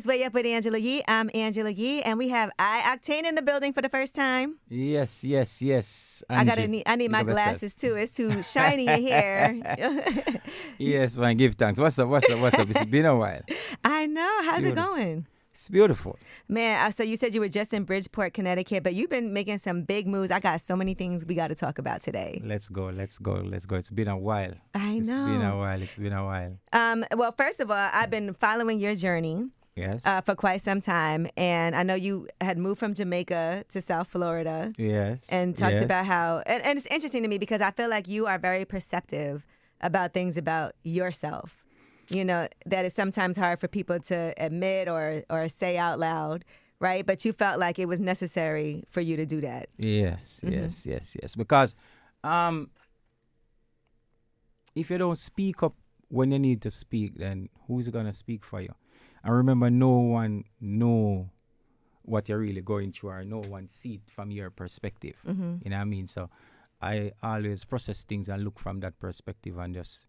is Way Up with Angela Yee. I'm Angela Yee, and we have I-Octane in the building for the first time. Yes. I need my glasses too. It's too shiny in here. Yes, man, give thanks. What's up? It's been a while. I know. How's it going? It's beautiful. Man, so you said you were just in Bridgeport, Connecticut, but you've been making some big moves. I got so many things we got to talk about today. Let's go. It's been a while. I know. It's been a while. Well, first of all, I've been following your journey. Yes. For quite some time, and I know you had moved from Jamaica to South Florida. Yes. And talked about how, and it's interesting to me because I feel like you are very perceptive about things about yourself. You know, that is sometimes hard for people to admit or say out loud, right? But you felt like it was necessary for you to do that. Yes. Because if you don't speak up when you need to speak, then who's going to speak for you? And remember, no one know what you're really going through, or no one see it from your perspective. Mm-hmm. You know what I mean? So I always process things and look from that perspective and just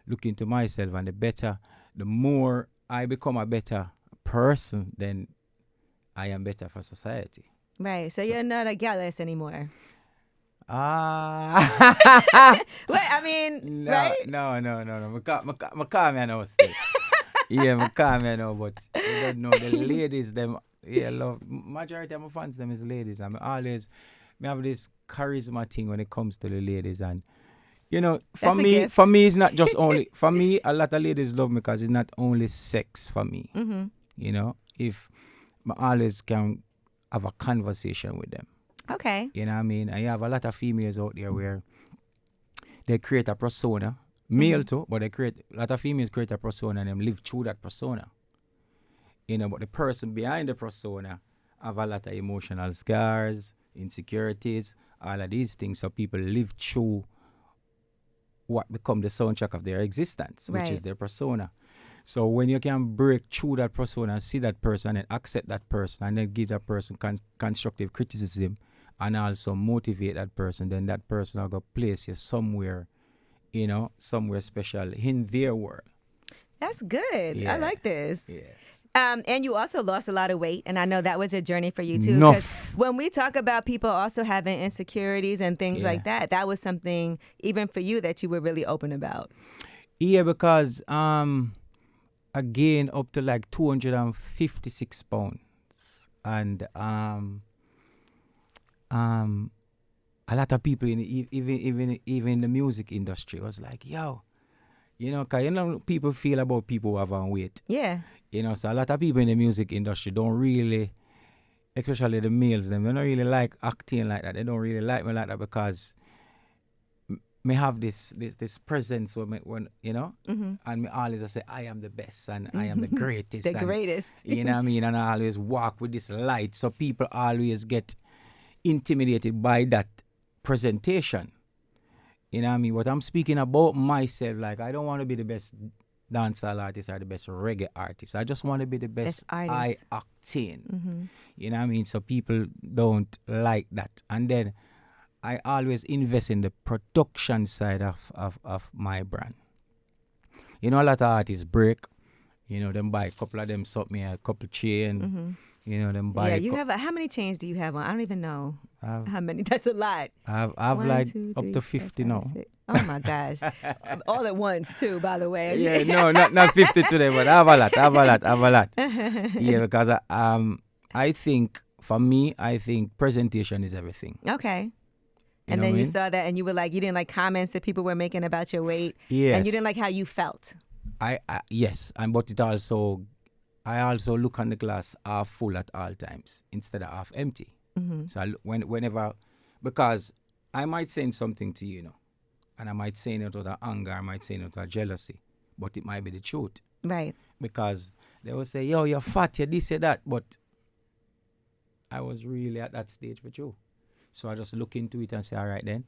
look into myself. And the more I become a better person, then I am better for society. Right. So you're not a gallus anymore. Wait, I mean, no, right? No. I call me now still. Yeah, I call me now, but you don't know the ladies, them, love. Majority of my fans, them is ladies. I have this charisma thing when it comes to the ladies, and you know, for me, it's not just only for me. A lot of ladies love me because it's not only sex for me. Mm-hmm. You know, if I always can have a conversation with them. Okay. You know what I mean? And you have a lot of females out there where they create a persona, male too, but a lot of females create a persona and them live through that persona. You know, but the person behind the persona have a lot of emotional scars, insecurities, all of these things. So people live through what become the soundtrack of their existence, which is their persona. So when you can break through that persona, see that person and accept that person and then give that person constructive criticism and also motivate that person, then that person will go place you somewhere, you know, somewhere special in their world. That's good. Yeah. I like this. Yes. And you also lost a lot of weight, and I know that was a journey for you too. Enough. When we talk about people also having insecurities and things like that, that was something even for you that you were really open about. Yeah, because I gained up to like 256 pounds, and a lot of people even in the music industry was like, yo, you know, cause you know people feel about people who have on weight. Yeah. You know, so a lot of people in the music industry don't really, especially the males, they don't really like acting like that. They don't really like me like that because me have this presence when you know, and me always say I am the best and I am the greatest. The greatest. You know what I mean? And I always walk with this light, so people always get intimidated by that presentation. You know what I mean? What I'm speaking about myself, like I don't want to be the best dancehall artist or the best reggae artist. I just want to be the best I-Octane. You know what I mean? So people don't like that. And then I always invest in the production side of my brand. You know, a lot of artists break. You know, them buy a couple of them, me a couple chain. You know, them buy. Yeah, you have how many chains do you have on? I don't even know how many. That's a lot. I've 1, like 2, 3, up to 50 4, 5, now. 6. Oh my gosh. All at once too, by the way. Yeah, no, not 50 today, but I have a lot. Yeah, because I think, for me, I think presentation is everything. Okay. And then you saw that and you were like, you didn't like comments that people were making about your weight. Yes. And you didn't like how you felt. Yes, but I also look on the glass half full at all times instead of half empty. So whenever, because I might say something to you, and I might say it out of anger, I might say it out of jealousy, but it might be the truth. Right. Because they will say, yo, you're fat, you're this, you're that, but I was really at that stage with you. So I just look into it and say, all right then,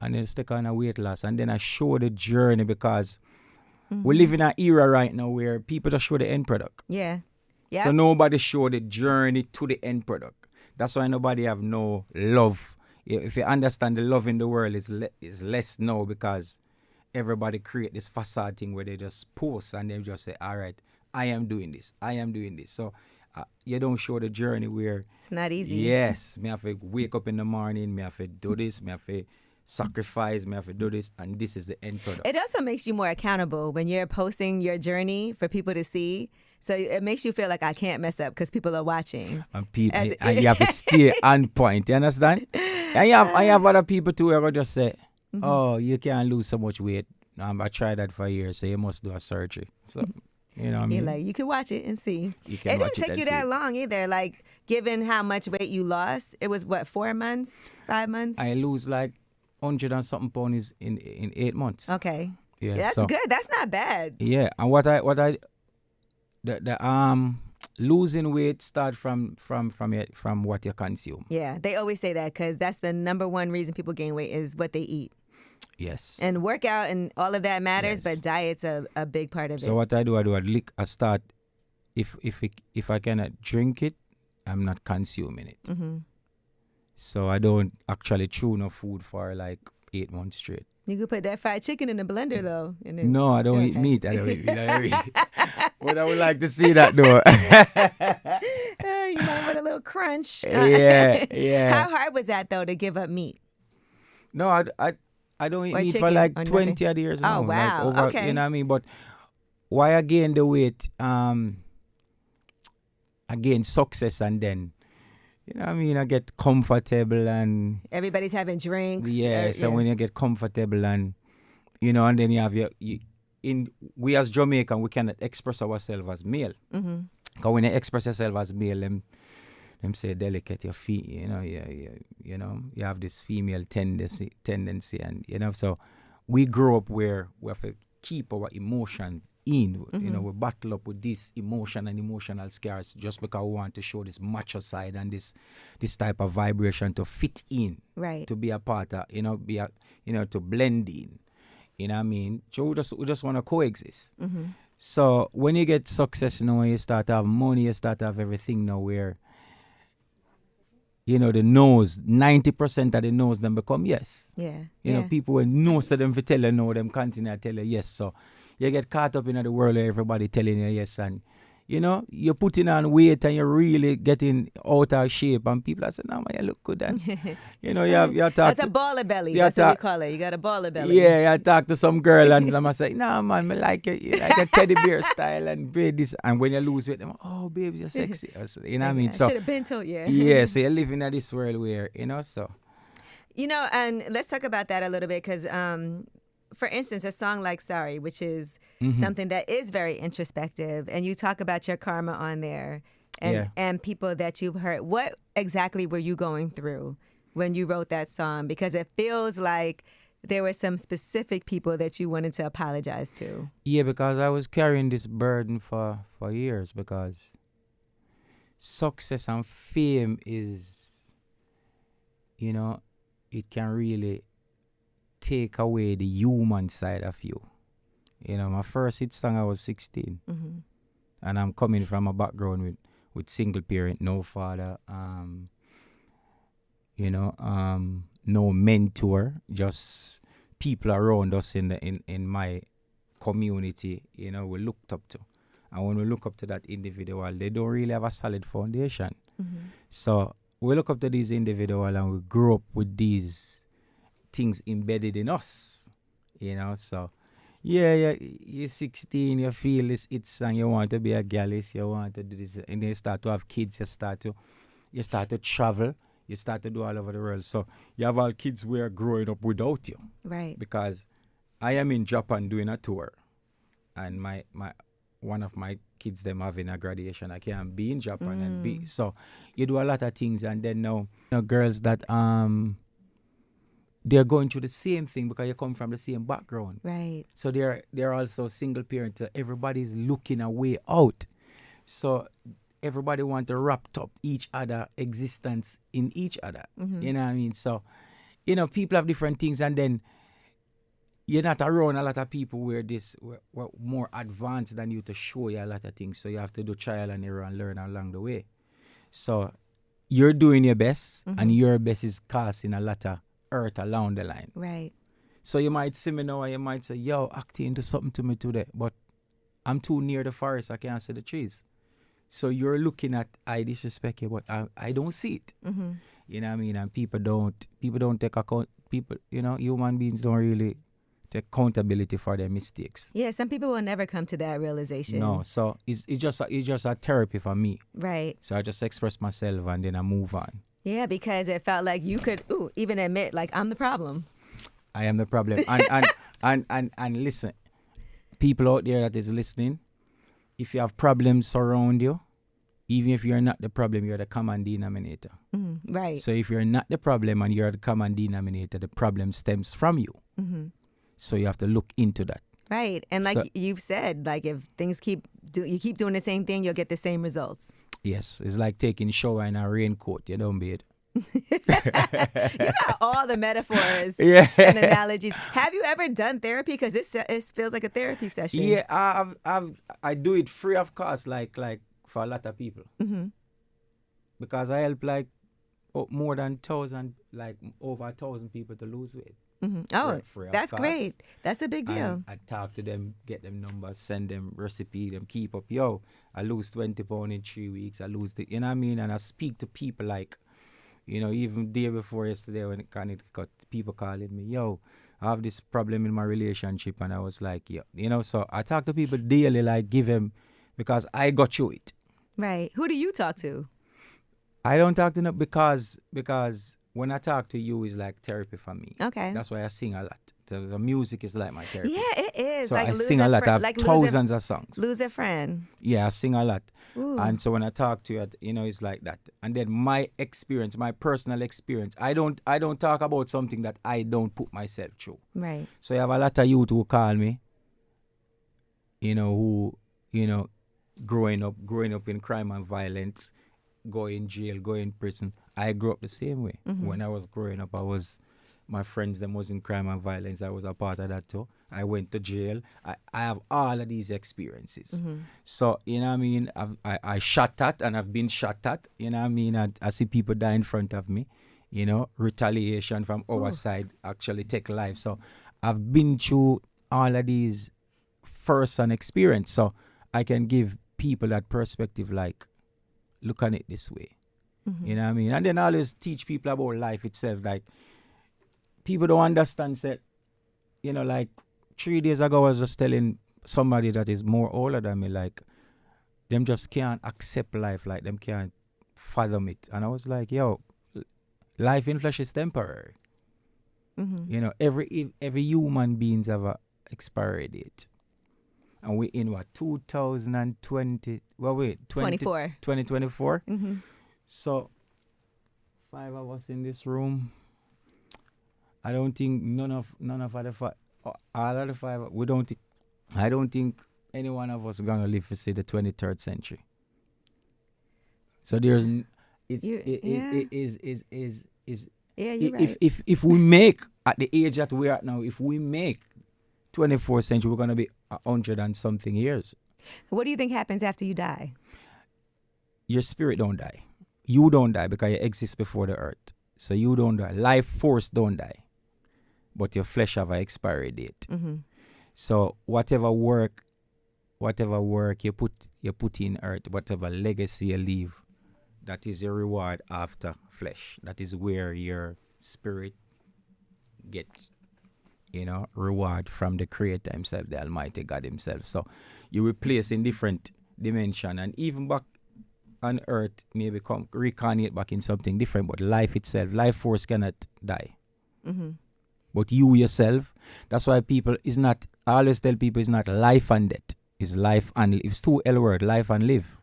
and then stick on a weight loss, and then I show the journey because we live in an era right now where people just show the end product. Yeah. Yeah. So nobody show the journey to the end product. That's why nobody have no love. If you understand, the love in the world is less now because everybody create this facade thing where they just post and they just say, all right, I am doing this. So you don't show the journey where It's not easy. yes, me have to wake up in the morning, me have to do this, me have to sacrifice, me have to do this, and this is the end product. It also makes you more accountable when you're posting your journey for people to see. So it makes you feel like I can't mess up because people are watching. And people, and you have to stay on point. You understand? And you have other people too who will just say, "Oh, you can't lose so much weight. I tried that for years, so you must do a surgery." So you know what I mean? You're like, you can watch it and see. You It can watch didn't take and you see. that long either. Like, given how much weight you lost, it was what, 4 months, 5 months? I lose like 100 and something pounds in 8 months. Okay. Yeah, That's so, good. That's not bad. Yeah, and the losing weight start from what you consume. Yeah, they always say that because that's the number one reason people gain weight is what they eat. Yes. And workout and all of that matters, Yes. but diet's a big part of So it. what I start if I cannot drink it, I'm not consuming it. Mm-hmm. So I don't actually chew no food for like 8 months straight. You could put that fried chicken in the blender though. And then, No, I don't eat Okay. meat. I don't eat meat. But I would like to see that though. You might want a little crunch. Yeah. How hard was that though to give up meat? No, I don't eat Or meat for chicken like or 20 nothing? odd years Oh, now. wow. Like over, Okay. You know what I mean? But why I gain the weight, I gain success and then, you know what I mean, I get comfortable and Everybody's having drinks. yeah, so when you get comfortable and, you know, and then you have we as Jamaican, we cannot express ourselves as male. Mm-hmm. Because when you express yourself as male, them say delicate, your feet, you know, you have this female tendency, and you know, so we grow up where we have to keep our emotion in. You know, we battle up with this emotion and emotional scars just because we want to show this macho side and this type of vibration to fit in, Right. to be a part of, to blend in. You know what I mean? So we just want to coexist. Mm-hmm. So when you get success now, you start to have money, you start to have everything now where, you know, the no's, 90% of the no's them become yes. Yeah. You know, people when no to them for tell you no, them continue to tell you yes. So you get caught up in the world where everybody telling you yes, and you know, you're putting on weight and you're really getting out of shape, and people are saying, "No, man, you look good." And you know, you talk. That's a baller belly. That's what we call it. You got a baller belly. Yeah, I talk to some girl and some say, "Nah, man, me like it. You like a teddy bear style and braid this." And when you lose weight, them, "Oh, babes, you're sexy." You know what I mean? I So should have been told you. yeah, so you're living in this world where, you know, so. You know, and let's talk about that a little bit because, for instance, a song like Sorry, which is something that is very introspective, and you talk about your karma on there and people that you've hurt. What exactly were you going through when you wrote that song? Because it feels like there were some specific people that you wanted to apologize to. Yeah, because I was carrying this burden for years because success and fame is, you know, it can really take away the human side of you. You know, my first hit song I was 16. Mm-hmm. And I'm coming from a background with single parent, no father, no mentor, just people around us in my community, you know, we looked up to. And when we look up to that individual, they don't really have a solid foundation. Mm-hmm. So we look up to these individuals and we grow up with these things embedded in us, you know. So yeah, you're 16, you feel this it's and you want to be a gallus, you want to do this, and then you start to have kids, you start to travel, you start to do all over the world. So you have all kids who are growing up without you. Right. Because I am in Japan doing a tour, and my one of my kids them having a graduation. I can't be in Japan and be so you do a lot of things, and then now girls that they're going through the same thing because you come from the same background. Right. So they're also single parent. Everybody's looking a way out. So everybody want to wrap up each other existence in each other. Mm-hmm. You know what I mean? So, you know, people have different things, and then you're not around a lot of people where were more advanced than you to show you a lot of things. So you have to do trial and error and learn along the way. So you're doing your best, and your best is casting a lot of earth along the line. Right. So you might see me now and you might say, "Yo, I-Octane, do something to me today." But I'm too near the forest. I can't see the trees. So you're looking at, I disrespect you, but I don't see it. Mm-hmm. You know what I mean? And people don't take account. People, human beings don't really take accountability for their mistakes. Yeah, some people will never come to that realization. No, so it's just a therapy for me. Right. So I just express myself and then I move on. Yeah, because it felt like you could even admit, like, I'm the problem. I am the problem. And listen, people out there that is listening, if you have problems around you, even if you're not the problem, you're the common denominator. Mm-hmm. Right. So if you're not the problem and you're the common denominator, the problem stems from you. Mm-hmm. So you have to look into that. Right. And like you've said, like if things you keep doing the same thing, you'll get the same results. Yes, it's like taking a shower in a raincoat. You don't bathe. You got all the metaphors Yeah. and analogies. Have you ever done therapy? Because it feels like a therapy session. Yeah, I do it free of cost, like for a lot of people. Mm-hmm. Because I help like more than 1,000, like over 1,000 people to lose weight. Mm-hmm. Oh, Free of that's cost. great. That's a big deal. And I talk to them, get them numbers, send them recipe, them keep up. Yo, I lose 20 pounds in 3 weeks. I lose the, you know what I mean? And I speak to people like, even day before yesterday when it got people calling me, yo, I have this problem in my relationship. And I was like, yo, so I talk to people daily, like give them, because I got through it. Right. Who do you talk to? I don't talk to them because when I talk to you, it's like therapy for me. Okay. That's why I sing a lot. The music is like my therapy. Yeah, it is. So like I sing a lot. I have like thousands of songs. Lose a friend. Yeah, I sing a lot. Ooh. And so when I talk to you, it's like that. And then my experience, my personal experience, I don't talk about something that I don't put myself through. Right. So you have a lot of youth who call me, who, growing up in crime and violence, go in jail, go in prison. I grew up the same way. Mm-hmm. When I was growing up, my friends them was in crime and violence. I was a part of that too. I went to jail. I have all of these experiences. Mm-hmm. So, you know what I mean? I shot at and I've been shot at. You know what I mean? I see people die in front of me. Retaliation from our side actually take life. So I've been through all of these first-hand experience. So I can give people that perspective, like, look at it this way. Mm-hmm. You know what I mean? And then I always teach people about life itself. Like, people don't understand that, like 3 days ago I was just telling somebody that is more older than me, like, them just can't accept life, like them can't fathom it. And I was like, yo, life in flesh is temporary. Mm-hmm. Every human beings have a expiry date. And we're in 2020, 24. 2024. Mm-hmm. So 5 of us in this room. I don't think none of the 5, all of the 5, I don't think any one of us gonna live to see the 23rd century. So there's, you're right. if we make at the age that we're at now, if we make 24th century, we're gonna be 100 and something years. What do you think happens after you die? Your spirit don't die. You don't die because you exist before the earth. So you don't die. Life force don't die. But your flesh have an expiry date. Mm-hmm. So whatever work you put in earth, whatever legacy you leave, that is your reward after flesh. That is where your spirit gets, reward from the Creator Himself, the Almighty God Himself. So you replace in different dimension, and even back on earth maybe reincarnate back in something different. But life itself, life force cannot die. Mm-hmm. But you yourself, that's why I always tell people it's not life and death. It's life and live. It's 2 L word, life and live.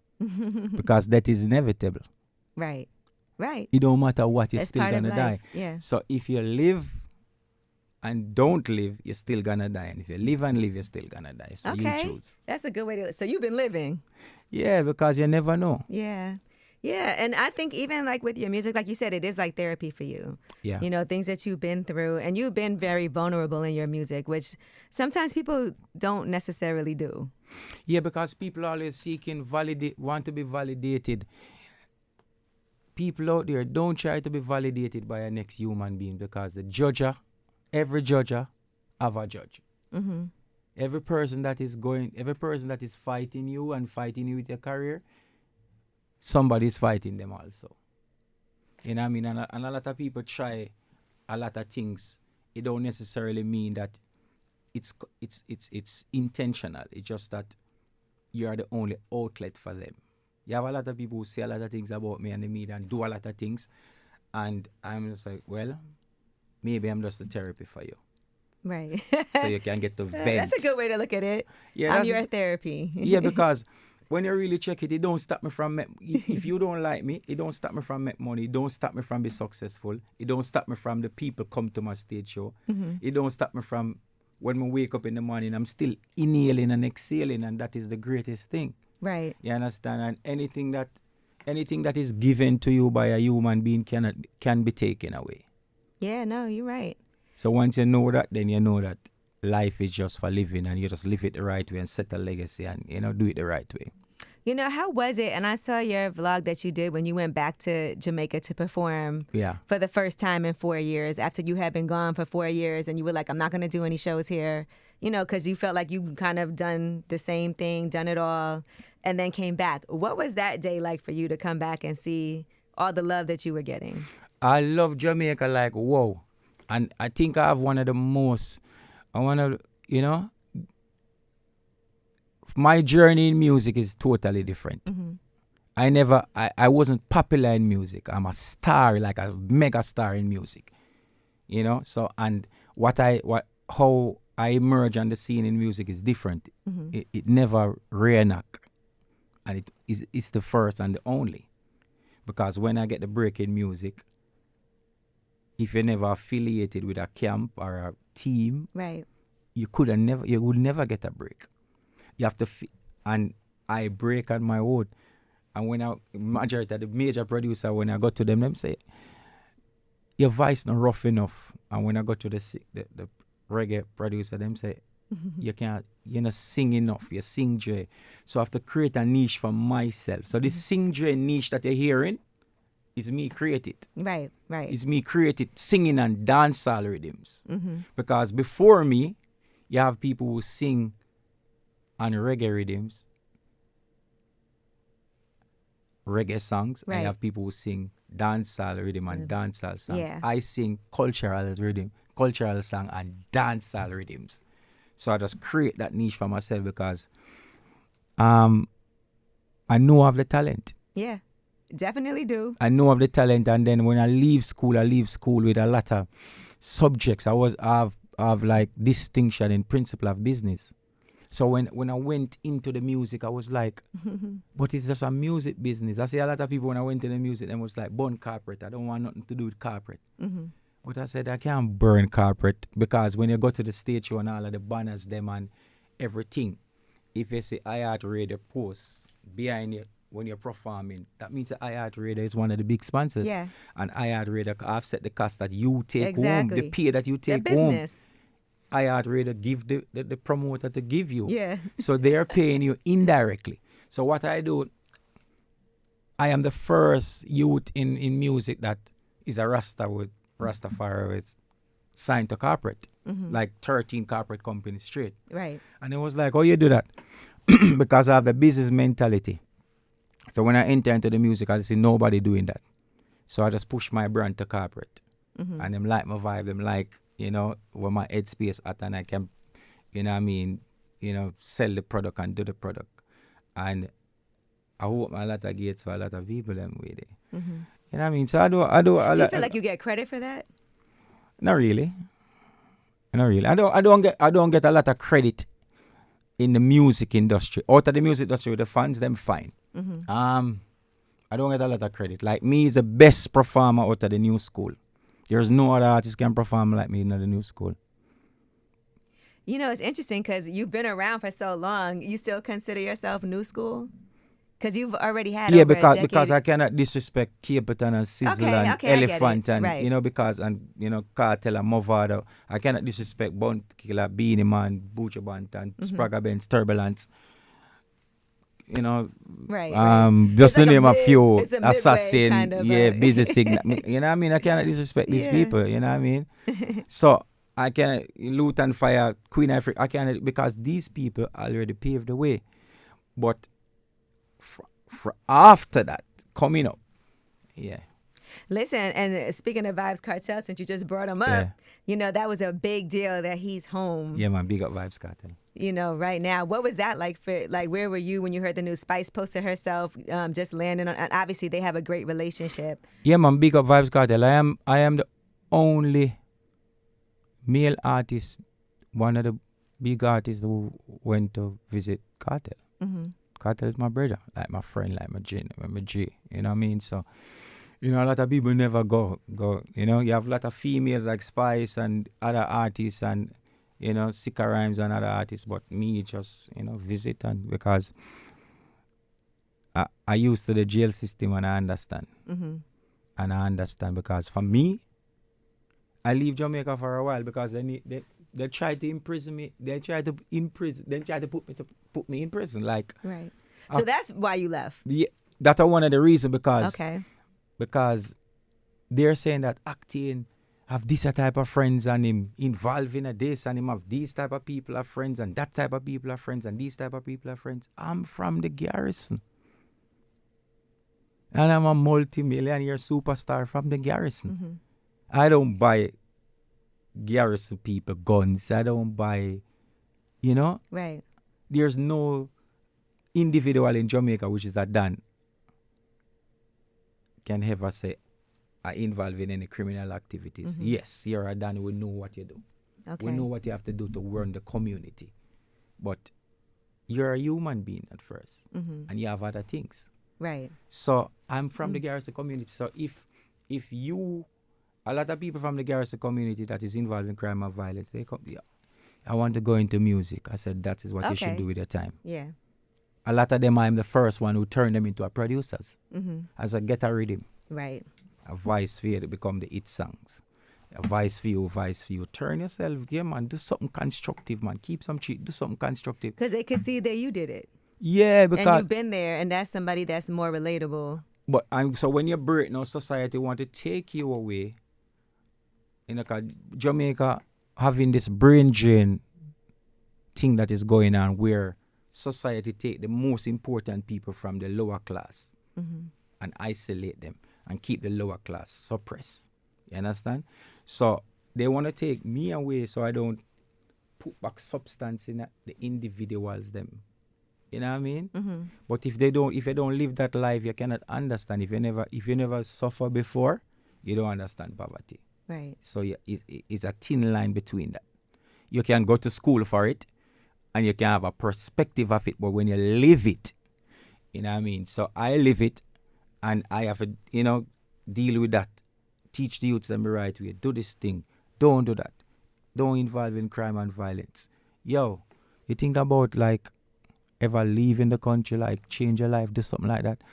Because death is inevitable. Right. It don't matter what, you're That's still gonna die. Yeah. So if you live and don't live, you're still gonna die. And if you live and live, you're still gonna die. So you choose. That's a good way to. So you've been living. Yeah, because you never know. Yeah. Yeah, and I think even like with your music, like you said, it is like therapy for you. Yeah. Things that you've been through, and you've been very vulnerable in your music, which sometimes people don't necessarily do. Yeah, because people always want to be validated. People out there, don't try to be validated by a next human being, because every judger have a judge. Mm-hmm. every person that is fighting you and fighting you with your career, somebody's fighting them also. You know what I mean? And a lot of people try a lot of things. It don't necessarily mean that it's intentional. It's just that you are the only outlet for them. You have a lot of people who say a lot of things about me and the media and do a lot of things, and I'm just like, well, maybe I'm just a therapy for you. Right. So you can get to vent. That's a good way to look at it. Yeah, I'm your therapy. Yeah, because when you really check it, it don't stop me from if you don't like me, it don't stop me from make money. It don't stop me from be successful. It don't stop me from the people come to my stage show. It don't stop me from when I wake up in the morning, I'm still inhaling and exhaling, and that is the greatest thing. Right. You understand? And anything that is given to you by a human being can be taken away. Yeah, no, you're right. So once you know that, then you know that life is just for living, and you just live it the right way and set a legacy and, do it the right way. You know, how was it? And I saw your vlog that you did when you went back to Jamaica to perform for the first time in 4 years, after you had been gone for 4 years, and you were like, I'm not going to do any shows here, because you felt like you kind of done the same thing, done it all, and then came back. What was that day like for you to come back and see all the love that you were getting? I love Jamaica like, whoa. And I think I have one of the most, my journey in music is totally different. I wasn't popular in music. I'm a star, like a mega star in music. So, and how I emerge on the scene in music is different. It never re-knock. And it's the first and the only. Because when I get the break in music, if you're never affiliated with a camp or a team, right, you would never get a break. You have to, and I break on my own. And when majority of the major producer, when I go to them say, your voice not rough enough. And when I go to the reggae producer, them say, you're not sing enough, you sing J. So I have to create a niche for myself. So this sing J niche that you're hearing is me created. Right. It's me created singing and dancehall rhythms. Because before me, you have people who sing on reggae rhythms, reggae songs, and you have people who sing dancehall rhythm and dancehall songs. Yeah. I sing cultural song and dancehall rhythms. So I just create that niche for myself because I know I have the talent. Yeah, definitely do. I know I have the talent, and then when I leave school with a lot of subjects. I have like distinction in principle of business. So when I went into the music, I was like, but it's just a music business. I see a lot of people when I went to the music, and was like, burn corporate. I don't want nothing to do with corporate. But I said, I can't burn corporate, because when you go to the stage show and all of the banners, them and everything, if you see I-Octane posts behind you when you're performing, that means that I-Octane is one of the big sponsors. Yeah. And I-Octane offset the cost that you take Exactly. home, the pay that you take it's a home. business. I-Octane give the promoter to give you. Yeah. So they're paying you indirectly. So what I do, I am the first youth in music that is a Rasta with Rastafari with signed to corporate, like 13 corporate companies straight. Right. And it was like, oh, you do that? Because I have the business mentality. So when I enter into the music, I see nobody doing that. So I just push my brand to corporate. And them like my vibe, them like, where my headspace at, and I can, sell the product and do the product. And I open a lot of gates for a lot of people them with it. You know what I mean? So I do Do you feel like you get credit for that? Not really. I don't get a lot of credit in the music industry. Out of the music industry, the fans them fine. I don't get a lot of credit. Like, me is the best performer out of the new school. There's no other artist can perform like me in the new school. It's interesting because you've been around for so long. You still consider yourself new school? Because you've already had over a decade. Because I cannot disrespect Capleton and Sizzle and Elephant and right. Because Kartel and Movado. I cannot disrespect Bun Killer, Beanie Man, Butcher Bantan, Spragga Benz, Turbulence. Right. Just like to name a few, it's a Assassin, kind of Busy Signal. You know what I mean? I cannot disrespect these people. You know what I mean? So I can loot and fire Queen Africa. I can because these people already paved the way. But after that, coming up, yeah. Listen, and speaking of Vybz Kartel, since you just brought him up, Yeah. you know, that was a big deal that he's home. Yeah, man, big up Vybz Kartel. You know, right now. What was that like for, like, where were you when you heard the news? Spice posted herself just landing on, and obviously they have a great relationship. Yeah, man, big up Vybz Kartel. I am the only male artist, one of the big artists who went to visit Kartel. Mm-hmm. Kartel is my brother, like my friend, like my G, you know what I mean? So, you know, a lot of people never go, you know, you have a lot of females like Spice and other artists and, you know, Sika Rhymes and other artists, but me just, you know, visit and because I used to the jail system and I understand. Mm-hmm. And I understand because for me, I leave Jamaica for a while because they tried to imprison me. They tried to put me in prison. Like right. So that's why you left. Yeah, that's one of the reasons because they're saying that I-Octane have this type of friends and him involved in this and him have these type of people are friends and that type of people are friends and these type of people are friends. I'm from the garrison. And I'm a multi-millionaire superstar from the garrison. Mm-hmm. I don't buy garrison people guns. I don't buy, you know? Right. There's no individual in Jamaica which is that Dan can ever say are involved in any criminal activities. Mm-hmm. Yes, you're a Dan, we know what you do. Okay. We know what you have to do to run the community. But you're a human being at first. Mm-hmm. And you have other things. Right. So I'm from the garrison community. So if you, a lot of people from the garrison community that is involved in crime and violence, they come, yeah, I want to go into music. I said, that is what you should do with your time. Yeah. A lot of them, I'm the first one who turned them into a producers. Mm-hmm. As a get a rhythm. Right. A voice for you to become the hit songs. A voice for you. Turn yourself, yeah, man. Do something constructive, man. Keep some cheat. Do something constructive. Because they could see that you did it. Yeah, because... And you've been there, and that's somebody that's more relatable. But so when you break, now society want to take you away. You know, 'cause Jamaica having this brain drain thing that is going on where society take the most important people from the lower class and isolate them and keep the lower class suppressed. You understand? So they want to take me away so I don't put back substance in the individuals them. You know what I mean? Mm-hmm. But if you don't live that life, you cannot understand. If you never suffer before, you don't understand poverty. Right. So it's a thin line between that. You can go to school for it, and you can have a perspective of it, but when you live it, you know what I mean? So I live it, and I have to, you know, deal with that. Teach the youths them the right way. Do this thing. Don't do that. Don't involve in crime and violence. Yo, you think about like ever leaving the country, like change your life, do something like that.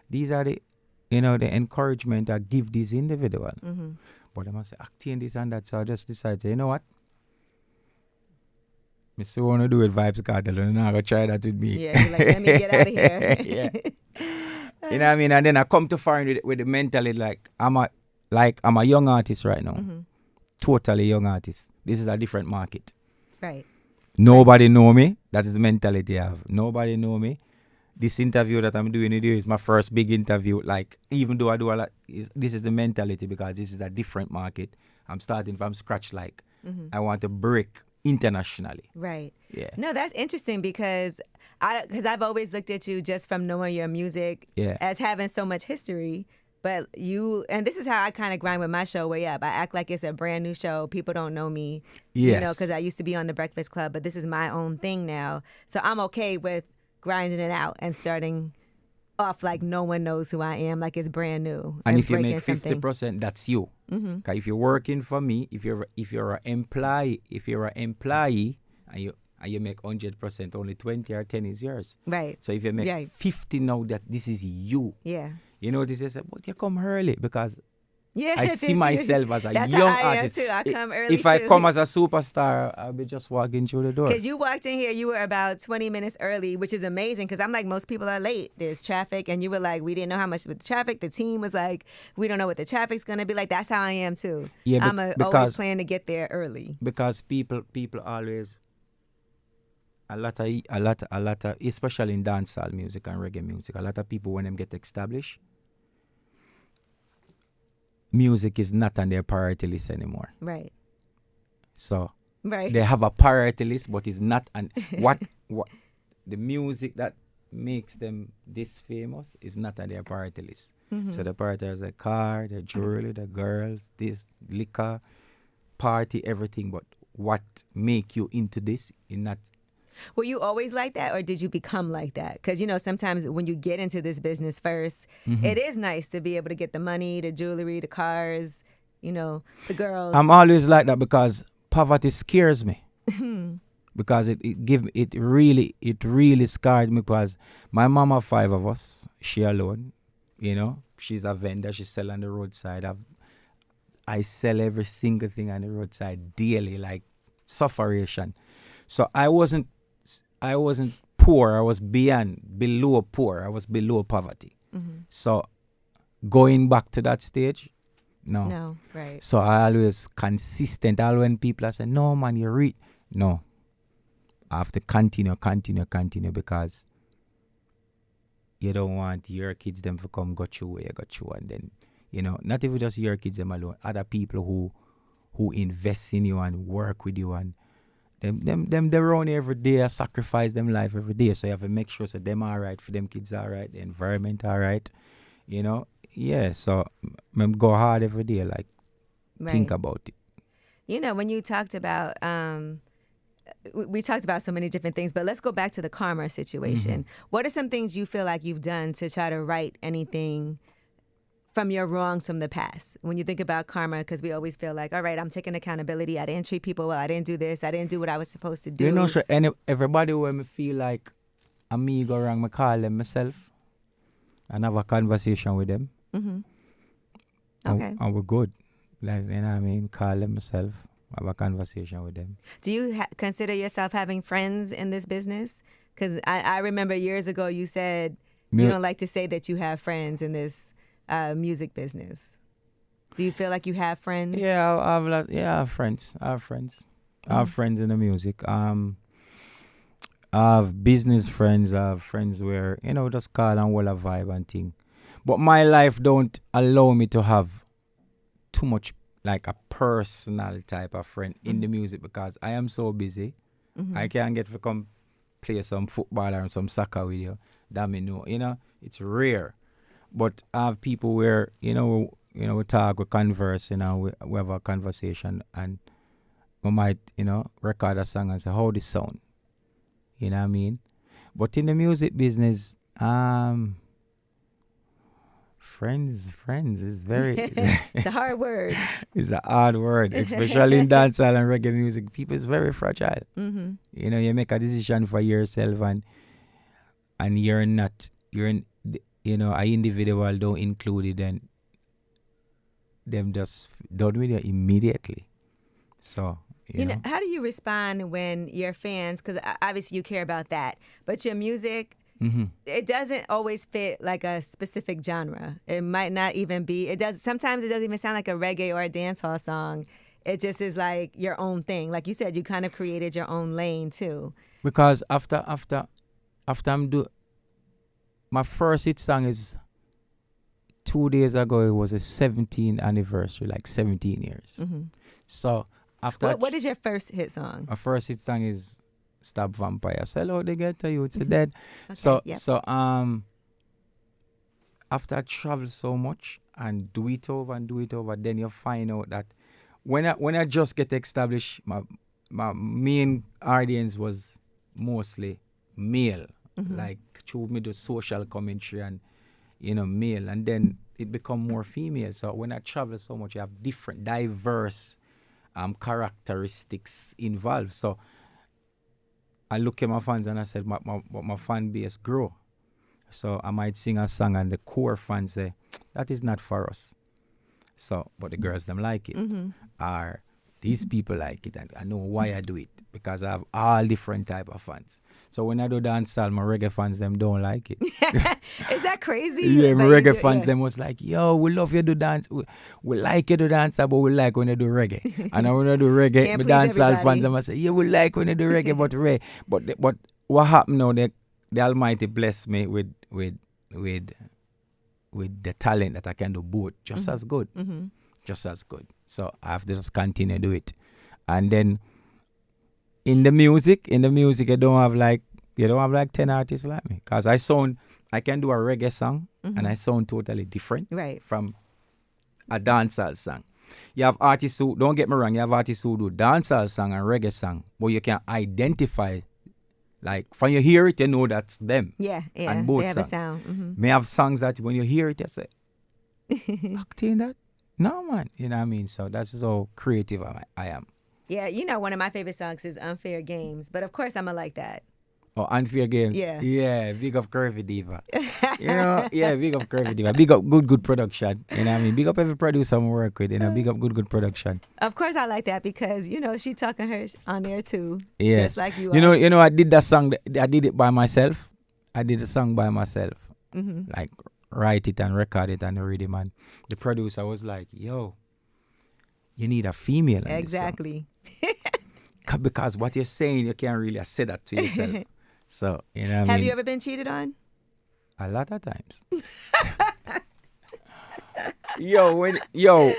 These are the, you know, the encouragement I give these individuals. Mm-hmm. But I must say, acting this and that. So I just decided, you know what? I still want to do it Vybz Kartel, and I'm going to try that with me. Yeah, you're like, let me get out of here. Yeah. You know what I mean? And then I come to foreign with the mentality like I'm a young artist right now. Mm-hmm. Totally young artist. This is a different market. Right. Nobody know me. That is the mentality I have. Nobody know me. This interview that I'm doing today is my first big interview. Like, even though I do a lot, this is the mentality because this is a different market. I'm starting from scratch. Like, I want to break internationally. Right. Yeah. No, that's interesting because I've always looked at you just from knowing your music as having so much history. But you, and this is how I kind of grind with my show, Way Up. I act like it's a brand new show. People don't know me, you know, because I used to be on The Breakfast Club, but this is my own thing now. So I'm okay with grinding it out and starting off like no one knows who I am, like it's brand new. And if you make 50%, that's you. Because if you're working for me, if you're an employee, and you make 100%, only 20 or 10 is yours. Right. So if you make 50 now, that this is you. Yeah. You know, this is, but you come early because Yeah, I see myself as a that's young how I am artist. too. I come early If I too. come as a superstar, I'll be just walking through the door. Because you walked in here, you were about 20 minutes early, which is amazing because I'm like, most people are late. There's traffic. And you were like, we didn't know how much with the traffic. The team was like, we don't know what the traffic's going to be like. That's how I am too. Yeah, I'm always because planning to get there early. because people always a lot of especially in dancehall music and reggae music, a lot of people when them get established, music is not on their priority list anymore. Right. So Right. they have a priority list, but it's not on what the music that makes them this famous is not on their priority list. So the priority is the car, the jewelry, the girls, this liquor, party, everything. But what make you into this is not. Were you always like that, or did you become like that? Because, sometimes when you get into this business first, it is nice to be able to get the money, the jewelry, the cars, the girls. I'm always like that because poverty scares me. Because it really scarred me because my mama, 5 of us, she alone, she's a vendor, she sell on the roadside. I sell every single thing on the roadside daily, like sufferation. So I wasn't poor. I was below poor. I was below poverty. So going back to that stage, no. No, right. So I always consistent. All when people are saying, no man, you're rich. No. I have to continue because you don't want your kids them to come go through where you go through, and then, not even just your kids them alone, other people who invest in you and work with you, and them they're around every day, sacrifice them life every day. So you have to make sure so them all right, for them kids all right, the environment all right, Yeah, so go hard every day, like think about it. When you talked about we talked about so many different things, but let's go back to the karma situation. What are some things you feel like you've done to try to right anything from your wrongs from the past? When you think about karma, because we always feel like, all right, I'm taking accountability. I didn't treat people well. I didn't do this. I didn't do what I was supposed to do. So everybody when me feel like me go wrong, me call them myself and have a conversation with them. Okay. And we're good. Like, what I mean? Call them myself, have a conversation with them. Do you consider yourself having friends in this business? Because I remember years ago you said you don't like to say that you have friends in this music business. Do you feel like you have friends? Yeah, I have friends. I have friends in the music. I have business friends. I have friends where, just call and all a vibe and thing. But my life don't allow me to have too much like a personal type of friend in the music because I am so busy. I can't get to come play some football or some soccer with you. That me know. It's rare. But I have people where, we talk, we converse, we have a conversation, and we might, record a song and say, how this sound? You know what I mean? But in the music business, friends is very... It's a hard word. It's a hard word, especially in dancehall and reggae music. People is very fragile. You make a decision for yourself and you're an individual don't include it, then them just done with it immediately. So, how do you respond when your fans, because obviously you care about that, but your music, it doesn't always fit like a specific genre. It might not even be, sometimes it doesn't even sound like a reggae or a dancehall song. It just is like your own thing. Like you said, you kind of created your own lane too. Because after my first hit song is 2 days ago. It was a 17th anniversary, like 17 years. So after what is your first hit song? My first hit song is "Stop Vampire." Sell out the ghetto youths are dead. Okay, So yep. After I travel so much and do it over, then you find out that when I just get established, my main audience was mostly male, like through me the social commentary and male, and then it become more female. So when I travel so much, you have different diverse characteristics involved. So I look at my fans and I said, my fan base grow. So I might sing a song and the core fans say, that is not for us. So, but the girls them like it. Or these people like it, and I know why I do it because I have all different type of fans. So when I do dancehall, my reggae fans them don't like it. Is that crazy? Yeah, my But you reggae do- fans yeah. them was like, yo, we love you do dance, we like you do dance, but we like when you do reggae. And I when I do reggae, Can't my please dancehall everybody. fans them I say, yeah, we like when you do reggae, but but what happened now? The Almighty blessed me with the talent that I can do both just as good. Just as good. So I have to just continue to do it. And then in the music, you don't have like 10 artists like me. Because I can do a reggae song and I sound totally different Right. from a dancehall song. You have artists who, don't get me wrong, you have artists who do dancehall song and reggae song, but you can identify, like, when you hear it, you know that's them. Yeah. And both They have songs. a sound. May have songs that when you hear it, you say, Octane that? No, man. You know what I mean? So that's how creative I am. Yeah, one of my favorite songs is Unfair Games, but of course I'm going to like that. Oh, Unfair Games. Yeah. Yeah, big up Curvy Diva. Yeah, big up Curvy Diva. Big up good production. You know what I mean? Big up every producer I work with. Big up good production. Of course I like that because, she talking her on there too. Yes. Just like you You are. I did that song. I did it by myself. I did the song by myself. Like, write it and record it and read it, man. The producer was like, yo, you need a female in this song. Exactly. Because what you're saying, you can't really say that to yourself. So, you know what I mean? Have you ever been cheated on? A lot of times. when your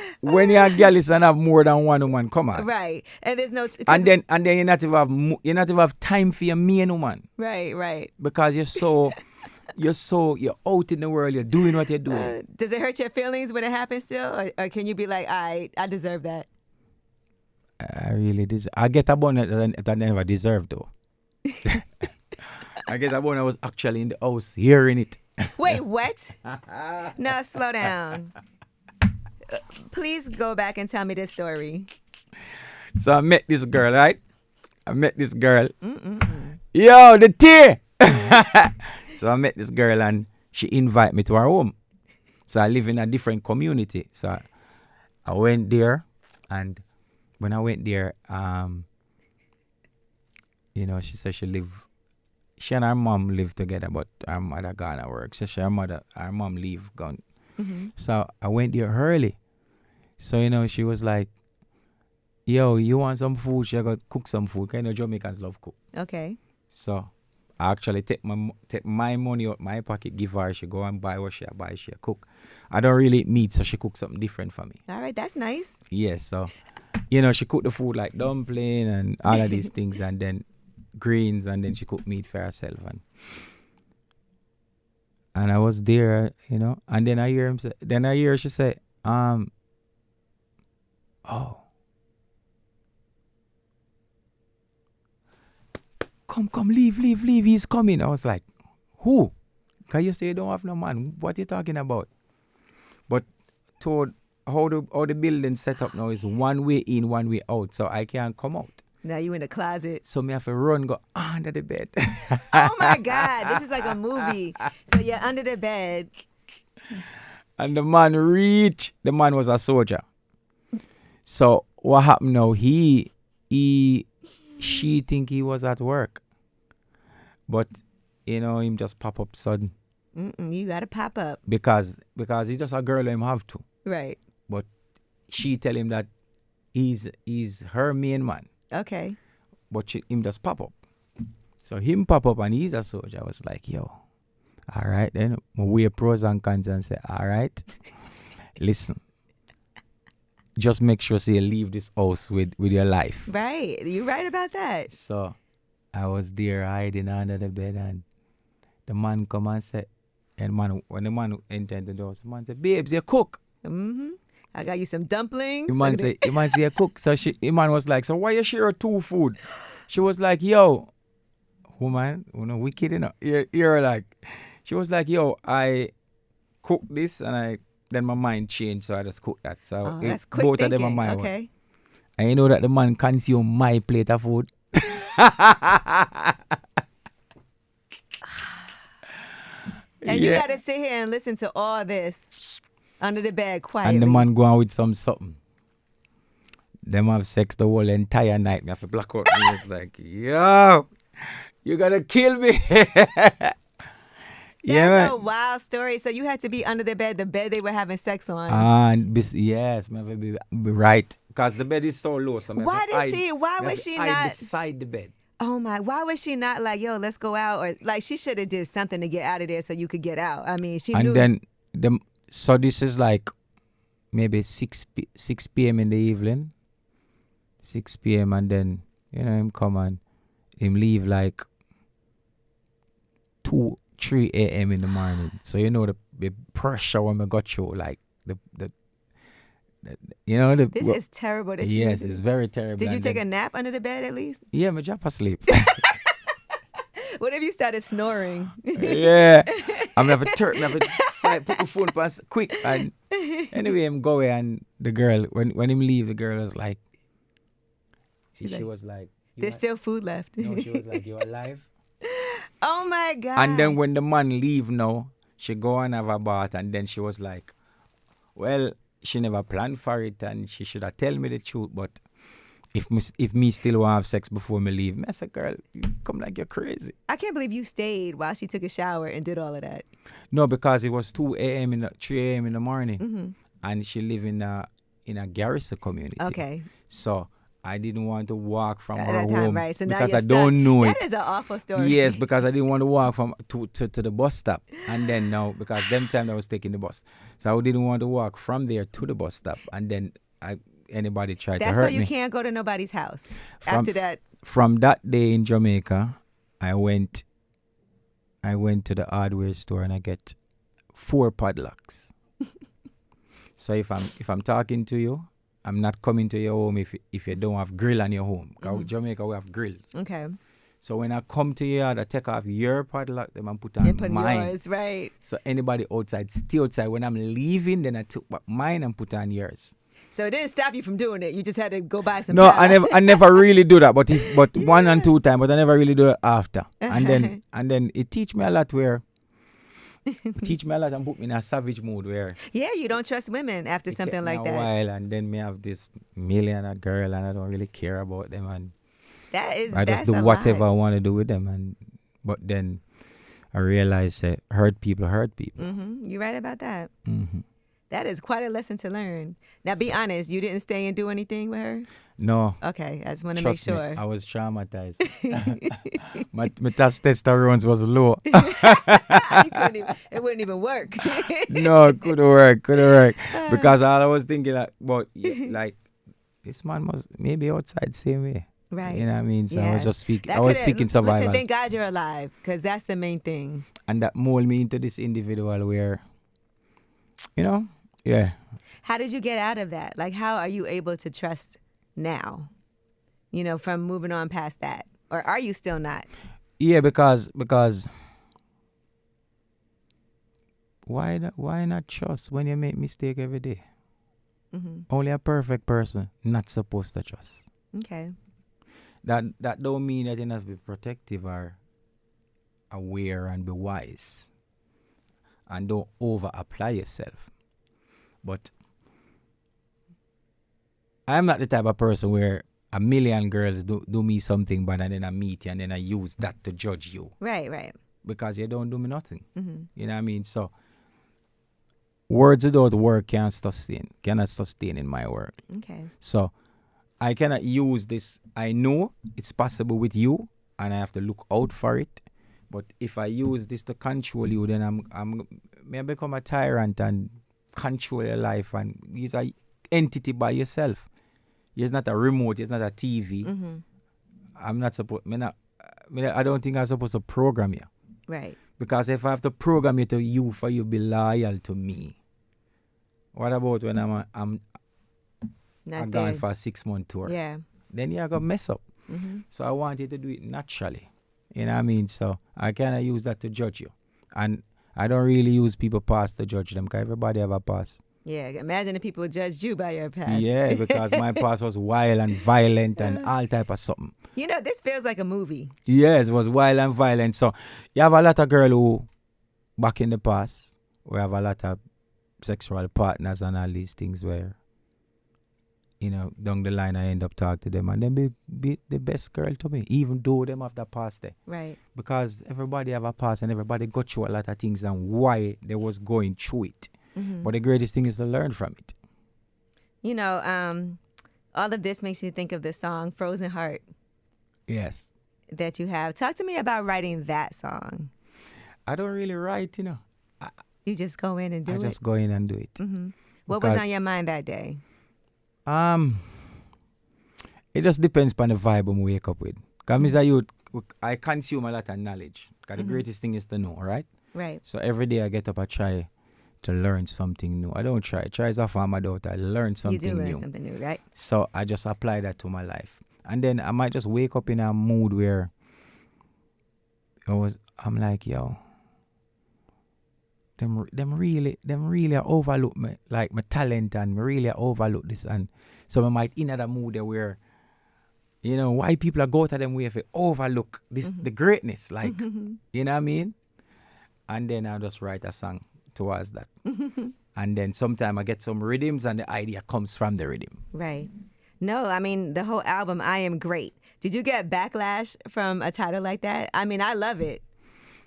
girl is and have more than one woman, come on. Right. And there's no... And then you not even have time for your main woman. Right. Because you're out in the world, you're doing what you're doing. Does it hurt your feelings when it happens still? Or can you be like, I deserve that? I really deserve. I get a bonus that I never deserved though. I get a bonus I was actually in the house hearing it. Wait, what? No, slow down. Please go back and tell me this story. So I met this girl, right? Yo, the tea! So I met this girl and she invited me to her home. So I live in a different community. So I went there, and when I went there, she said she and her mom live together, but her mother gone to work. So her mom leave gone. So I went there early. So, she was like, yo, you want some food? She got cook some food. Kind of Jamaicans love cook. Okay. So I actually take my money out my pocket, give her. She go and buy what she buy. She cook. I don't really eat meat, so she cook something different for me. All right, that's nice. Yes, so she cooked the food like dumpling and all of these things, and then greens, and then she cooked meat for herself, and I was there, and then I hear she say, oh, come, leave, he's coming. I was like, who? Because you say you don't have no man. What are you talking about? But how the building set up now is one way in, one way out, so I can't come out. Now you in the closet. So me have to run, go under the bed. Oh my God, this is like a movie. So you're under the bed. And the man was a soldier. So what happened now, she think he was at work. But, him just pop up sudden. You gotta pop up. Because he's just a girl him have to. Right. But she tell him that he's her main man. Okay. But him just pop up. So him pop up and he's a soldier. I was like, yo, all right then. I weigh pros and cons and say, all right, listen. Just make sure you leave this house with your life. Right. You're right about that. So I was there hiding under the bed, and the man come and say, when the man entered the door, the man said, babes, you cook. I got you some dumplings. The man say you cook. So the man was like, so why you share two food? She was like, yo, woman, wicked enough. You're like, she was like, yo, I cook this and then my mind changed, so I just cooked that. So that's quick both thinking. of them are my Okay. And you know that the man consume my plate of food. And you got to sit here and listen to all this. Under the bed, quietly. And the man go on with something. Them have sex the whole entire night. Me have to black out. Me it's like, yo, you gonna kill me. That's a wild story. So you had to be under the bed they were having sex on. And yes, me have to be right. Because the bed is so low. So why was she not beside the bed? Oh my, why was she not like, yo, let's go out? Or like she should have did something to get out of there so you could get out. I mean, she knew. And then, so this is like maybe 6 p.m. in the evening. 6 p.m. and then, him come and him leave like 3 a.m. in the morning. So the pressure when I got through, like this is terrible. Yes, it's very terrible. Did you take a nap under the bed at least? Yeah, I drop asleep. What if you started snoring? Yeah. I'm never put the phone pass quick. And anyway, I'm going and the girl, when him leave, the girl was like, she was like, there's still food left. No, she was like, you alive? Oh my God. And then when the man leave now, she go and have a bath and then she was like, well, she never planned for it and she should have tell me the truth, but if me still want to have sex before me leave, I said, girl, you come like you're crazy. I can't believe you stayed while she took a shower and did all of that. No, because it was 3 a.m. in the morning. Mm-hmm. And she live in a garrison community. Okay. So I didn't want to walk from her that time, home right? So now because you're I don't know it. That is an awful story. Yes, because I didn't want to walk from to the bus stop, and then now because them time I was taking the bus, so I didn't want to walk from there to the bus stop, and then anybody tried to hurt me. That's why you can't go to nobody's house after that. From that day in Jamaica, I went to the hardware store and I get 4 padlocks. So if I'm talking to you, I'm not coming to your home if you don't have grill on your home. Mm-hmm. Jamaica, we have grills. Okay. So when I come to your yard, I take off your padlock them and put on mine. Yours, right. So anybody outside, stay outside. When I'm leaving, then I took mine and put on yours. So it didn't stop you from doing it. You just had to go buy some. No, I never really do that. But yeah. 1 and 2 times, but I never really do it after. And then it teach me a lot and put me in a savage mood where. Yeah, you don't trust women after something like that. While and then me have this millionaire girl and I don't really care about them and I just do whatever I want to do with them but then I realize that hurt people. Mm-hmm. You're right about that. Mm-hmm. That is quite a lesson to learn. Now, be honest. You didn't stay and do anything with her? No. Okay, I just want to make sure. Me, I was traumatized. my testosterone was low. It wouldn't even work. No, it couldn't work. Because all I was thinking about, like, this man must maybe outside same way. Right. You know what I mean? So yes. I was just speaking. I was seeking survival. Listen, thank God you're alive, because that's the main thing. And that molded me into this individual where, yeah. How did you get out of that? Like, how are you able to trust now? From moving on past that, or are you still not? Yeah, because why not trust when you make mistake every day? Mm-hmm. Only a perfect person not supposed to trust. Okay. That don't mean that you have to be protective or aware and be wise. And don't over apply yourself. But I'm not the type of person where a million girls do me something bad and then I meet you and then I use that to judge you. Right. Because you don't do me nothing. Mm-hmm. You know what I mean? So words without work cannot sustain in my world. Okay. So I cannot use this. I know it's possible with you and I have to look out for it. But if I use this to control you, then I become a tyrant and control your life. And you're an entity by yourself. You're not a remote. You're not a TV. Mm-hmm. I'm not supposed. I don't think I'm supposed to program you. Right. Because if I have to program you to you for you be loyal to me, what about when I'm gone for a 6-month tour? Yeah. Then you're gonna mess up. Mm-hmm. So I want you to do it naturally. You know what I mean? So I cannot use that to judge you. And I don't really use people past to judge them because everybody have a past. Yeah, imagine if people judged you by your past. Yeah, because my past was wild and violent and all type of something. This feels like a movie. Yes, it was wild and violent. So you have a lot of girls who, back in the past, we have a lot of sexual partners and all these things where, you know, down the line I end up talking to them and them be the best girl to me, even though them have the past there. Right. Because everybody have a past and everybody got through a lot of things and why they was going through it. Mm-hmm. But the greatest thing is to learn from it. You know, all of this makes me think of the song Frozen Heart Yes. that you have. Talk to me about writing that song. I don't really write, you know. You just go in and do it? I just go in and do it. Mm-hmm. What was on your mind that day? It just depends on the vibe I wake up with. Because a youth, I consume a lot of knowledge. Because the greatest thing is to know, right? Right. So every day I get up, I try to learn something new. I don't try. Try as a farmer doubt. I learn something new. You do learn something new, right? So I just apply that to my life. And then I might just wake up in a mood where I'm like, yo, them really overlook me, like my talent, and me really overlook this. And so I might in that mood there where, you know, why people are go to them way if they overlook this the greatness, like, you know what I mean? And then I'll just write a song towards that. And then sometime I get some rhythms and the idea comes from the rhythm. Right. No, I mean, the whole album, I Am Great. Did you get backlash from a title like that? I mean, I love it.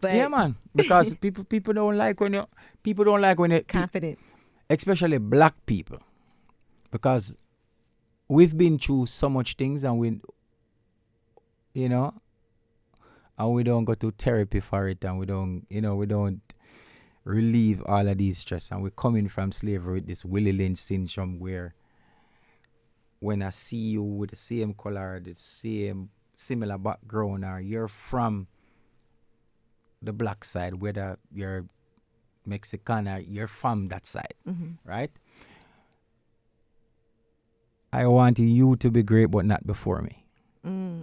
But yeah, man. Because people don't like when you confident. Especially black people. Because we've been through so much things and we don't go to therapy for it, and we don't relieve all of these stress, and we're coming from slavery with this Willie Lynch syndrome where when I see you with the same color, the same similar background, or you're from the black side, whether you're Mexican or you're from that side, right? I want you to be great, but not before me.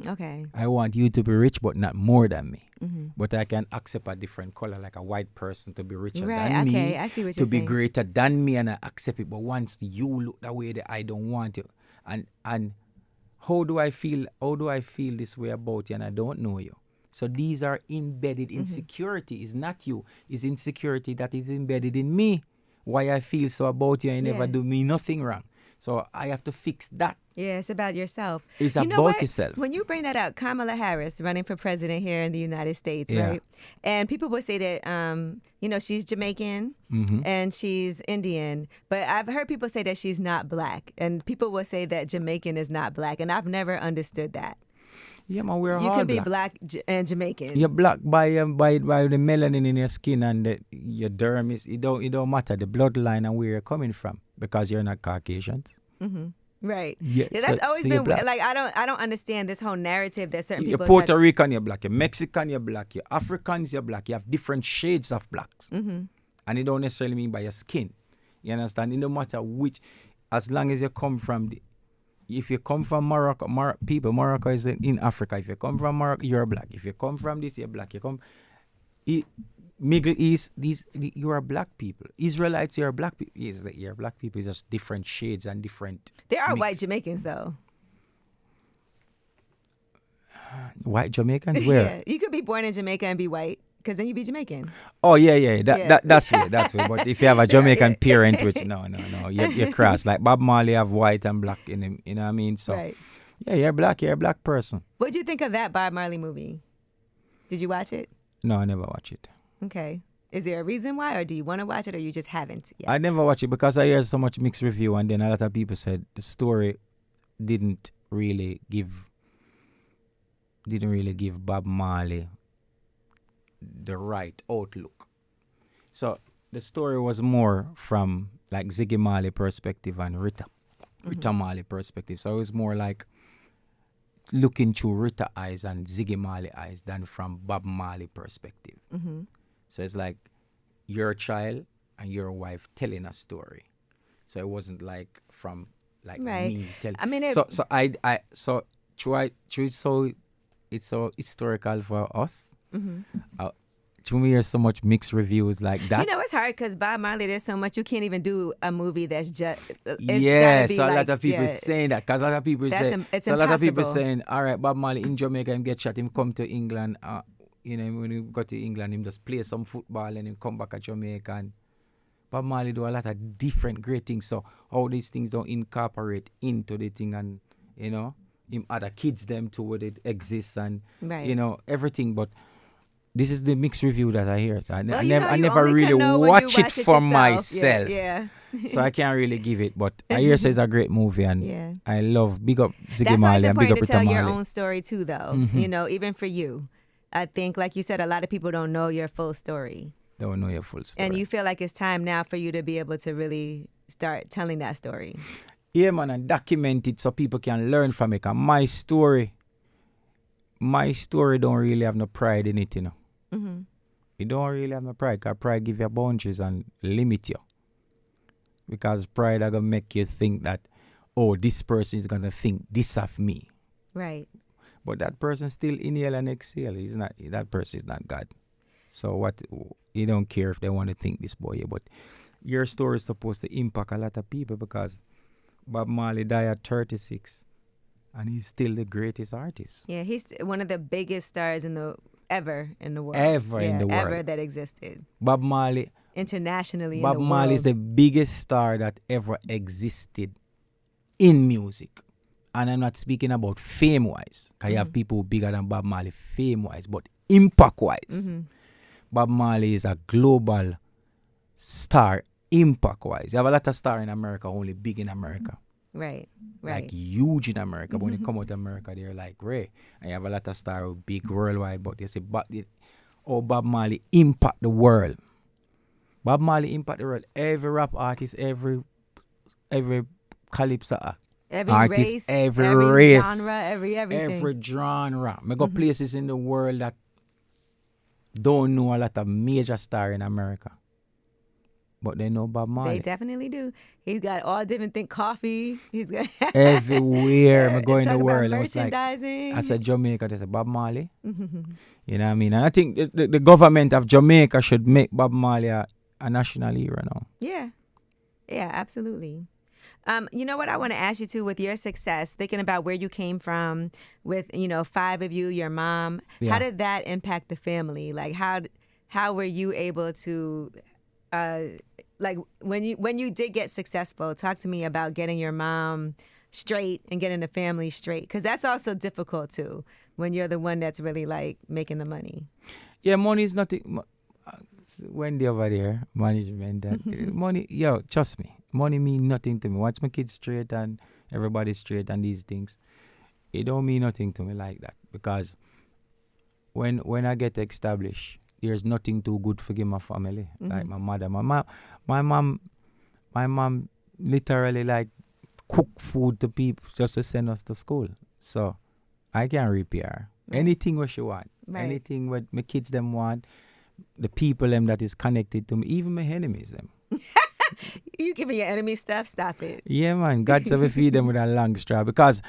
Okay. I want you to be rich, but not more than me. But I can accept a different color, like a white person to be richer than me. I see what to you're be saying. greater than me, and I accept it. But once you look that way, that I don't want you. And how do I feel? How do I feel this way about you? And I don't know you. So these are embedded insecurity. It's not you. It's insecurity that is embedded in me. Why I feel so about you and never do me nothing wrong. So I have to fix that. Yeah, it's about yourself. It's you know about what? yourself. When you bring that up, Kamala Harris running for president here in the United States, right? And people would say that, she's Jamaican and she's Indian. But I've heard people say that she's not black. And people will say that Jamaican is not black. And I've never understood that. Yeah, man, we're all You can be black. and Jamaican. You're black by the melanin in your skin and your dermis. It don't matter the bloodline and where you're coming from because you're not Caucasians. Right. Yeah, that's always been black. like I don't understand this whole narrative that certain You're people. Puerto Rican, you're black. You're Mexican, you're black. You're Africans, you're black. You have different shades of blacks, and it don't necessarily mean by your skin. You understand? It no matter which, as long as you come from if you come from Morocco, Morocco is in Africa. If you come from Morocco, you're black. If you come from this, you're black. You come Middle East, you are black people. Israelites, you're black people. Yes, you're black people. It's just different shades and different. There are mix. white Jamaicans though. White Jamaicans? Where? Yeah, you could be born in Jamaica and be white. Because then you'd be Jamaican. Oh, yeah. That's way. But if you have a Jamaican parent, which, no. You're cross. Like Bob Marley have white and black in him. You know what I mean? So, yeah, you're black. You're a black person. What did you think of that Bob Marley movie? Did you watch it? No, I never watched it. Okay. Is there a reason why? Or do you want to watch it or you just haven't yet? I never watched it because I heard so much mixed review. And then a lot of people said the story didn't really give Bob Marley the right outlook. So the story was more from like Ziggy Marley perspective and Rita Marley perspective. So it was more like looking through Rita eyes and Ziggy Marley eyes than from Bob Marley perspective. So it's like your child and your wife telling a story. So it wasn't like from like me telling. I mean, it's so historical for us. To me, there's so much mixed reviews like that. You know, it's hard because Bob Marley, there's so much you can't even do a movie that's just. So a lot of people saying that because a lot of people say. So a lot of people saying, all right, Bob Marley in Jamaica, him get shot, him come to England. When he got to England, him just play some football and him come back to Jamaica. Bob Marley do a lot of different great things. So how these things don't incorporate into the thing, and him other kids them too, where it exists, and everything. But this is the mixed review that I hear. So I never really watch it for myself. Yeah. So I can't really give it. But I hear it's a great movie, and I love big up Ziggy Marley and big up Rita Marley. That's why it's important to tell your own story too, though. Even for you. I think, like you said, a lot of people don't know your full story. Don't know your full story. And you feel like it's time now for you to be able to really start telling that story. Yeah, man, and document it so people can learn from it. And my story don't really have no pride in it, It don't really have no pride, because pride give you boundaries and limit you. Because pride are going to make you think that, oh, this person is going to think this of me. Right. But that person still inhale and exhale. That person is not God. So what? You don't care if they want to think this boy, but your story is supposed to impact a lot of people, because Bob Marley died at 36, and he's still the greatest artist. Yeah, he's one of the biggest stars ever in the world. Ever that existed. Bob Marley. Internationally Bob in the Marley world. is the biggest star that ever existed in music. And I'm not speaking about fame-wise, because you have people bigger than Bob Marley fame-wise, but impact-wise. Bob Marley is a global star impact-wise. You have a lot of stars in America, only big in America. Right. Like huge in America. But when you come out of America, they're like Ray. And you have a lot of stars big worldwide, but they say, Bob Marley impact the world. Bob Marley impact the world. Every rap artist, every calypso act. Every artist, race, every genre, everything. Every genre. I go places in the world that don't know a lot of major stars in America. But they know Bob Marley. They definitely do. He's got all different things. Coffee. He's got everywhere. I go in the world. Merchandising. I said Jamaica. They said Bob Marley. You know what I mean? And I think the government of Jamaica should make Bob Marley a national hero now. Yeah. Yeah, absolutely. You know what I want to ask you too, with your success, thinking about where you came from with, 5 of you, your mom, how did that impact the family? Like how were you able to, like when you did get successful, talk to me about getting your mom straight and getting the family straight. Because that's also difficult too, when you're the one that's really like making the money. Yeah, money is nothing. Wendy over there, management, money, trust me, money mean nothing to me. Once my kids straight and everybody's straight and these things, it don't mean nothing to me like that. Because when I get established, there's nothing too good for my family. Like my mother, my mom literally like cook food to people just to send us to school. So I can repair anything what she want, anything what my kids them want. The people them that is connected to me, even my enemies them. You giving your enemies stuff? Stop it. Yeah, man. God never feed them with a long straw because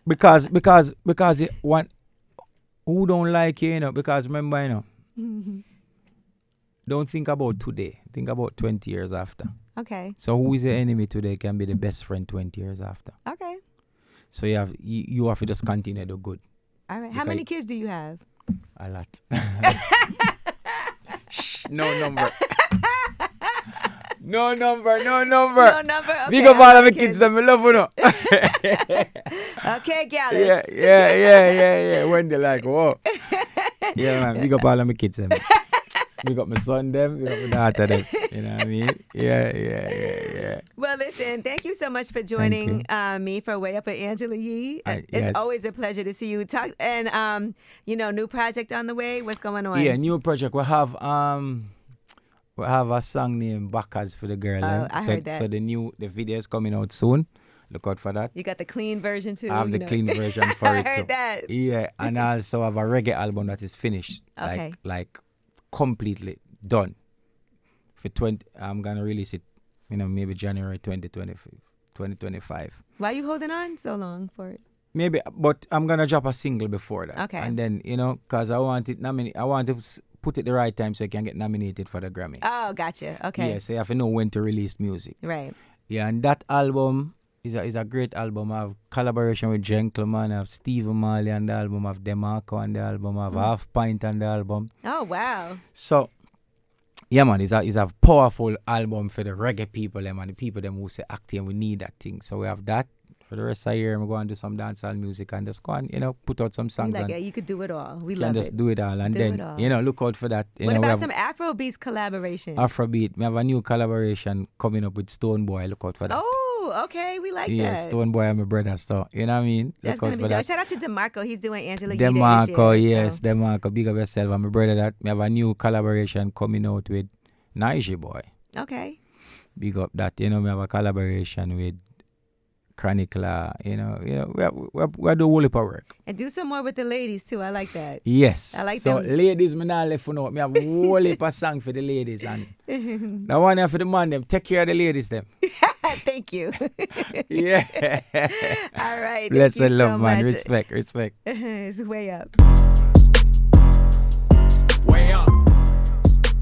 it want who don't like you, because remember, don't think about today. Think about 20 years after. Okay. So who is the enemy today can be the best friend 20 years after. Okay. So you have to just continue to do good. All right. How many kids do you have? A lot. Shh, no number. No number. No number. Okay. Big up all of the kids that me love, Okay, Gallus. Yeah. When they like, whoa. Yeah, man. Big up all of my kids them. Big up my son them. Big up my daughter them. You know what I mean? Yeah. Well, listen, thank you so much for joining me for Way Up with Angela Yee. It's always a pleasure to see you. Talk and new project on the way. What's going on? Yeah, new project. We have a song named Backers for the girl. I heard that. So the video is coming out soon. Look out for that. You got the clean version too. I have the clean version for it I heard too. that. Yeah, and I also have a reggae album that is finished. Okay. Like completely done. I'm gonna release it, maybe January 2025. Why are you holding on so long for it? Maybe, but I'm gonna drop a single before that. Okay. And then because I want to put it the right time so I can get nominated for the Grammy. Oh, gotcha. Okay. Yeah, so you have to know when to release music. Right. Yeah, and that album is a great album. I have collaboration with Gentleman, I have Stephen Marley on the album, I have DeMarco on the album, I have Half Pint on the album. Oh, wow. So, Yeah, man, it's a powerful album for the reggae people, them, and the people them who say acting, we need that thing. So we have that. For the rest of the year, I'm going to do some dancehall music and just go and, put out some songs. Like, you could do it all. We can love just it. do it all. And Do then, it all. look out for that. What about some Afrobeats collaboration? Afrobeat. We have a new collaboration coming up with Stone Boy. Look out for that. Oh, okay. We like that. Yeah, Stone Boy and my brother. So, you know what I mean? That's Look going out to be for dope. that. Shout out to DeMarco. He's doing Angela DeMarco, Yee yes. DeMarco, big up yourself. And my brother that. We have a new collaboration coming out with Naiji Boy. Okay. Big up that. We have a collaboration with Chronicler, we do whole heap of work. And do some more with the ladies too. I like that. Yes. I like so them. Ladies, me not left for now. Me have a whole heap of song for the ladies and the one here for the man them. Take care of the ladies them. Thank you. Yeah. All right. Bless Thank you and love, so man. much. Respect. It's way up.